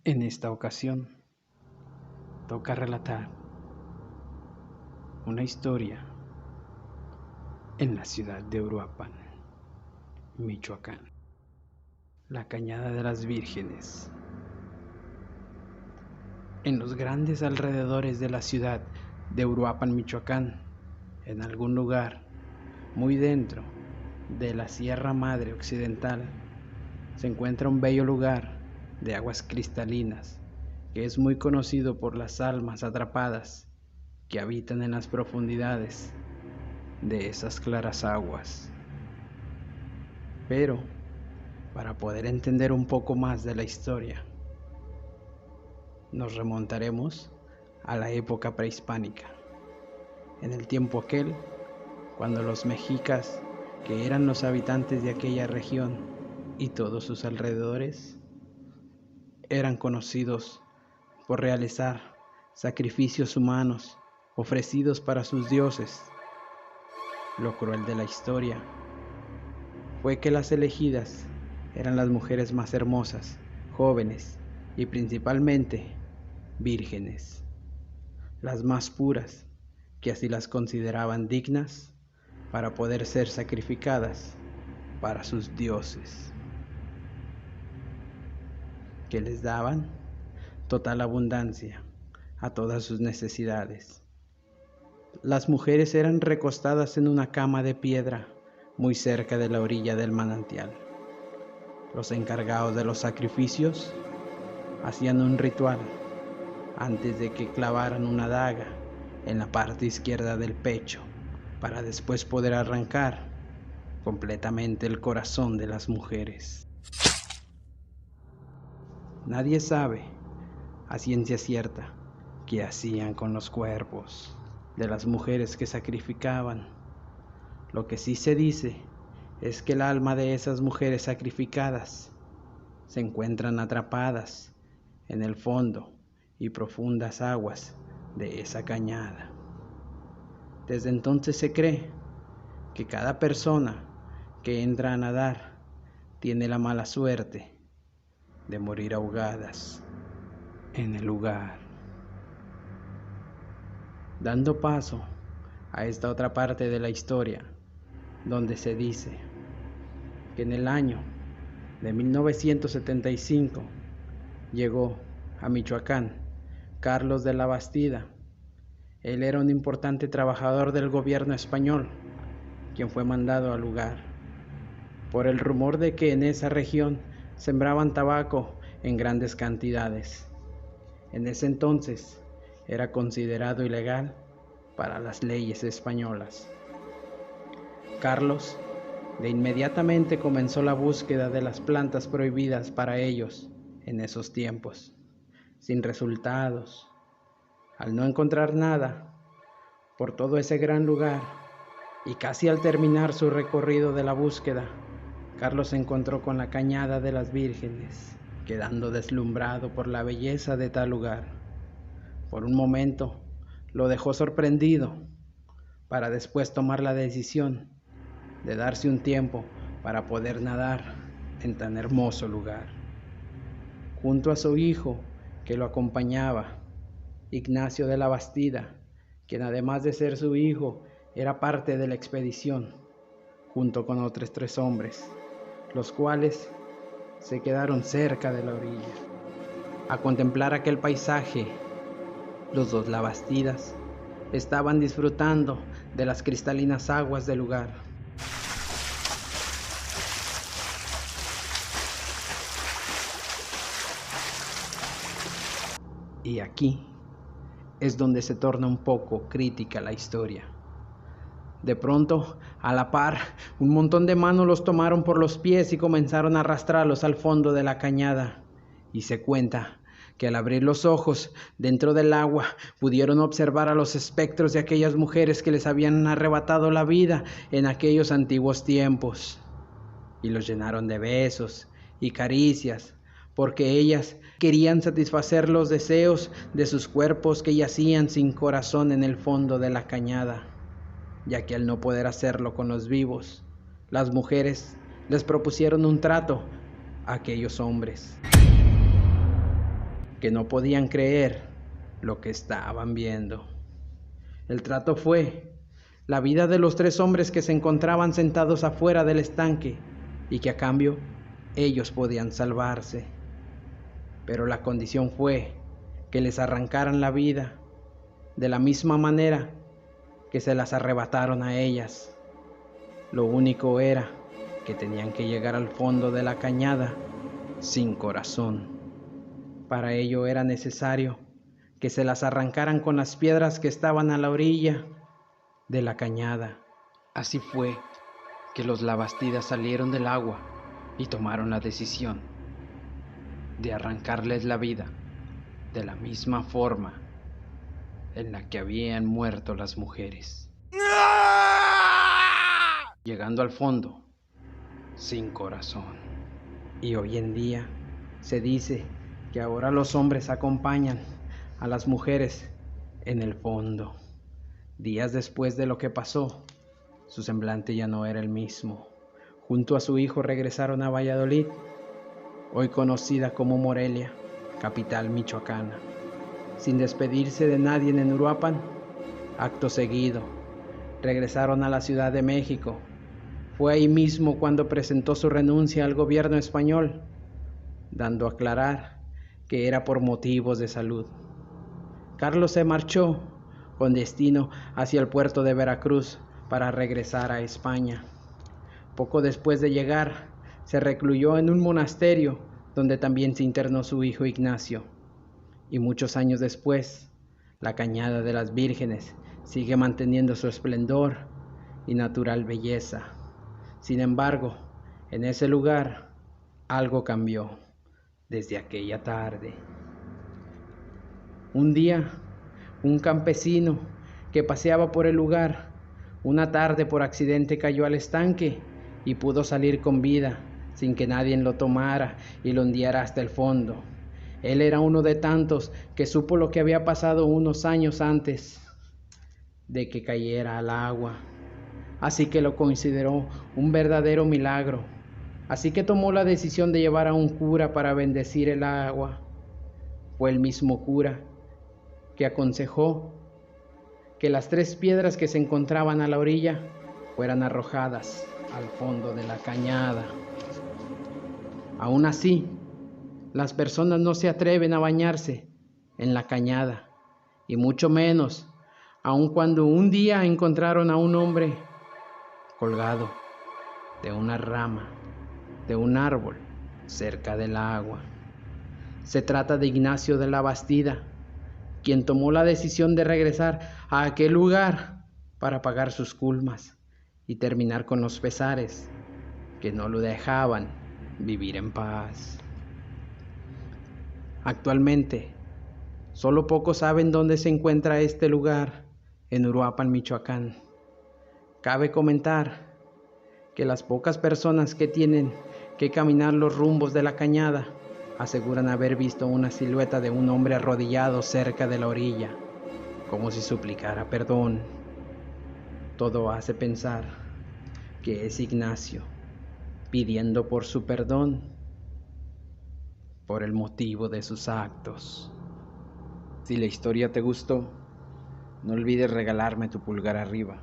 En esta ocasión, toca relatar una historia en la ciudad de Uruapan, Michoacán, la Cañada de las Vírgenes. En los grandes alrededores de la ciudad de Uruapan, Michoacán, en algún lugar muy dentro de la Sierra Madre Occidental, se encuentra un bello lugar de aguas cristalinas que es muy conocido por las almas atrapadas que habitan en las profundidades de esas claras aguas. Pero, para poder entender un poco más de la historia, nos remontaremos a la época prehispánica, en el tiempo aquel cuando los mexicas, que eran los habitantes de aquella región y todos sus alrededores, eran conocidos por realizar sacrificios humanos ofrecidos para sus dioses. Lo cruel de la historia fue que las elegidas eran las mujeres más hermosas, jóvenes y principalmente vírgenes, las más puras, que así las consideraban dignas para poder ser sacrificadas para sus dioses, que les daban total abundancia a todas sus necesidades. Las mujeres eran recostadas en una cama de piedra muy cerca de la orilla del manantial. Los encargados de los sacrificios hacían un ritual antes de que clavaran una daga en la parte izquierda del pecho para después poder arrancar completamente el corazón de las mujeres. Nadie sabe a ciencia cierta qué hacían con los cuerpos de las mujeres que sacrificaban. Lo que sí se dice es que el alma de esas mujeres sacrificadas se encuentran atrapadas en el fondo y profundas aguas de esa cañada. Desde entonces se cree que cada persona que entra a nadar tiene la mala suerte de morir ahogadas en el lugar. Dando paso a esta otra parte de la historia, donde se dice que en el año de 1975 llegó a Michoacán Carlos de la Bastida. Él era un importante trabajador del gobierno español, quien fue mandado al lugar por el rumor de que en esa región sembraban tabaco en grandes cantidades. En ese entonces era considerado ilegal para las leyes españolas. Carlos de inmediatamente comenzó la búsqueda de las plantas prohibidas para ellos en esos tiempos, sin resultados. Al no encontrar nada por todo ese gran lugar y casi al terminar su recorrido de la búsqueda, Carlos se encontró con la Cañada de las Vírgenes, quedando deslumbrado por la belleza de tal lugar. Por un momento lo dejó sorprendido, para después tomar la decisión de darse un tiempo para poder nadar en tan hermoso lugar. Junto a su hijo que lo acompañaba, Ignacio de la Bastida, quien además de ser su hijo, era parte de la expedición, junto con otros 3 hombres, los cuales se quedaron cerca de la orilla a contemplar aquel paisaje. Los 2 Labastidas estaban disfrutando de las cristalinas aguas del lugar. Y aquí es donde se torna un poco crítica la historia. De pronto, a la par, un montón de manos los tomaron por los pies y comenzaron a arrastrarlos al fondo de la cañada. Y se cuenta que al abrir los ojos dentro del agua pudieron observar a los espectros de aquellas mujeres que les habían arrebatado la vida en aquellos antiguos tiempos. Y los llenaron de besos y caricias, porque ellas querían satisfacer los deseos de sus cuerpos que yacían sin corazón en el fondo de la cañada, ya que al no poder hacerlo con los vivos, las mujeres les propusieron un trato a aquellos hombres. que no podían creer lo que estaban viendo. El trato fue la vida de los 3 hombres que se encontraban sentados afuera del estanque y que a cambio ellos podían salvarse. Pero la condición fue que les arrancaran la vida de la misma manera que se las arrebataron a ellas. Lo único era que tenían que llegar al fondo de la cañada sin corazón. Para ello era necesario que se las arrancaran con las piedras que estaban a la orilla de la cañada. Así fue que los Labastidas salieron del agua y tomaron la decisión de arrancarles la vida de la misma forma en la que habían muerto las mujeres, llegando al fondo sin corazón. Y hoy en día se dice que ahora los hombres acompañan a las mujeres en el fondo. Días después de lo que pasó, su semblante ya no era el mismo. Junto a su hijo regresaron a Valladolid, hoy conocida como Morelia, capital michoacana. Sin despedirse de nadie en Uruapan, acto seguido, regresaron a la Ciudad de México. Fue ahí mismo cuando presentó su renuncia al gobierno español, dando a aclarar que era por motivos de salud. Carlos se marchó con destino hacia el puerto de Veracruz para regresar a España. Poco después de llegar, se recluyó en un monasterio donde también se internó su hijo Ignacio. Y muchos años después, la Cañada de las Vírgenes sigue manteniendo su esplendor y natural belleza. Sin embargo, en ese lugar algo cambió desde aquella tarde. Un día, un campesino que paseaba por el lugar, una tarde por accidente cayó al estanque y pudo salir con vida sin que nadie lo tomara y lo hundiera hasta el fondo. Él era uno de tantos que supo lo que había pasado unos años antes de que cayera al agua. Así que lo consideró un verdadero milagro. Así que tomó la decisión de llevar a un cura para bendecir el agua. Fue el mismo cura que aconsejó que las 3 piedras que se encontraban a la orilla fueran arrojadas al fondo de la cañada. Aún así, las personas no se atreven a bañarse en la cañada, y mucho menos, aun cuando un día encontraron a un hombre colgado de una rama de un árbol cerca del agua. Se trata de Ignacio de la Bastida, quien tomó la decisión de regresar a aquel lugar para pagar sus culpas y terminar con los pesares que no lo dejaban vivir en paz. Actualmente, solo pocos saben dónde se encuentra este lugar en Uruapan, Michoacán. Cabe comentar que las pocas personas que tienen que caminar los rumbos de la cañada aseguran haber visto una silueta de un hombre arrodillado cerca de la orilla, como si suplicara perdón. Todo hace pensar que es Ignacio pidiendo por su perdón por el motivo de sus actos. Si la historia te gustó, no olvides regalarme tu pulgar arriba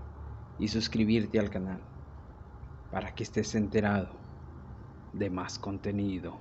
y suscribirte al canal para que estés enterado de más contenido.